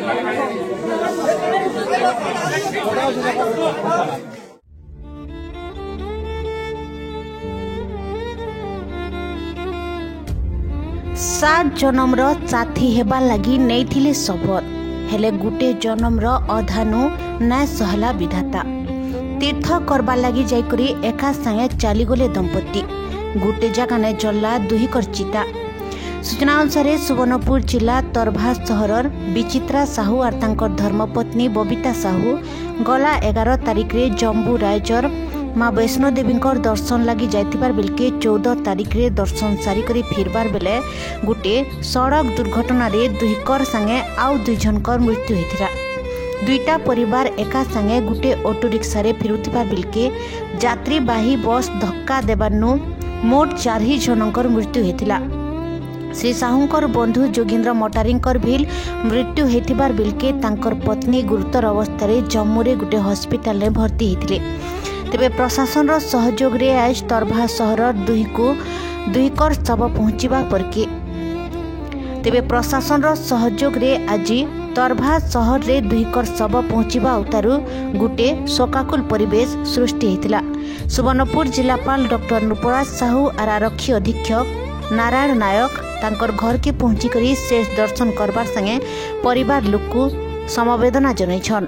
सात जन्म साथी हेबा लगी नहीं थिले शपथ हेले गुटे जन्म अधानु ना सहला विधाता तीर्थ करबा लगी जाइकरी एका संगे चलीगले दंपति गुटे जगह ने जल्ला दुही कर चिता। सूचना अनुसार सुवर्णपुर जिला तरभा सहरर विचित्रा साहू और तांकर धर्मपत्नी बबीता साहू गला 11 तारिख रे जम्बू रायचर माँ वैष्णो देवी दर्शन लगी जाइतिबार बेलके 14 तारिख रे दर्शन सारिकरी फिरबार बेले गुटे सड़क दुर्घटना रे दुहीकर संगे आउ दुई जनकर मृत्यु होइथिरा। दुईटा परिवार एका संगे गुटे ऑटो रिक्शा रे फिरुथिबार बेलके यात्रीवाही बस धक्का देबारनु मोट 4 जनकर मृत्यु होइथिला। श्री साहूंकर बंधु जोगेंद्र मटारींकर भी मृत्यु होइथिबार बेलके तांकर पत्नी गुरुतर अवस्था रे जम्मू रे गुटे हॉस्पिटल रे भर्ती होइथिले। तेबे प्रशासन रो सहयोग रे आज तरभा सहर दुहीकर शव पहुंचीबा परके तेबे प्रशासन रो सहयोग रे आज तरभा सहर रे दुहीकर शव पहुंचीबा उतारू गुटे शोकाकुल परिवेश सृष्टि हेतिला। सुवर्णपुर जिलापाल डॉक्टर नृपराज साहू और आरक्षी अधीक्षक नारायण नायक तांकर घर के पहुंची करी शेष दर्शन करबार संगे परिवार लोक को समवेदना जनाइछन।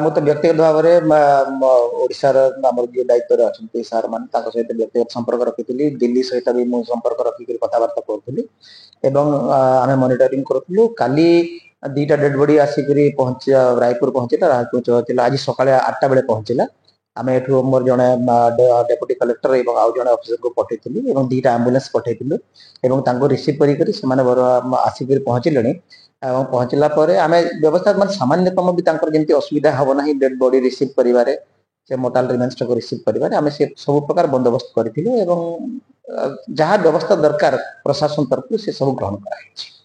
मु तो व्यक्तिगत भाव में ओडिशार आमर जो दायित्व अच्छा सार मान सहित व्यक्तिगत संपर्क रखी दिल्ली सहित भी मुझे संपर्क रखिक कथबार्ता करूँ आम मॉनिटरिंग करूँ। काली 2टा डेड बॉडी आसिक रायपुर पहुंचला रायपुर आज सकाଳେ 8टा बेले पहुंचला। आम एठू मोर जड़े डेप्यूटी कलेक्टर और आउ जड़े अफिसर को पठेलु 2टा एम्बुलेंस पठेलु रिसीव कर आसिक पहुंचले। पहुंचला पर आम व्यवस्था मान सामान्यतम भी जमी असुविधा हम ना डेड बॉडी रिसीव करें से मोर्टाल रिमेन्स को रिसीव करें आम से सब प्रकार बंदोबस्त करूँ जहाँ व्यवस्था दरकार प्रशासन तरफ से सब ग्रहण कराई।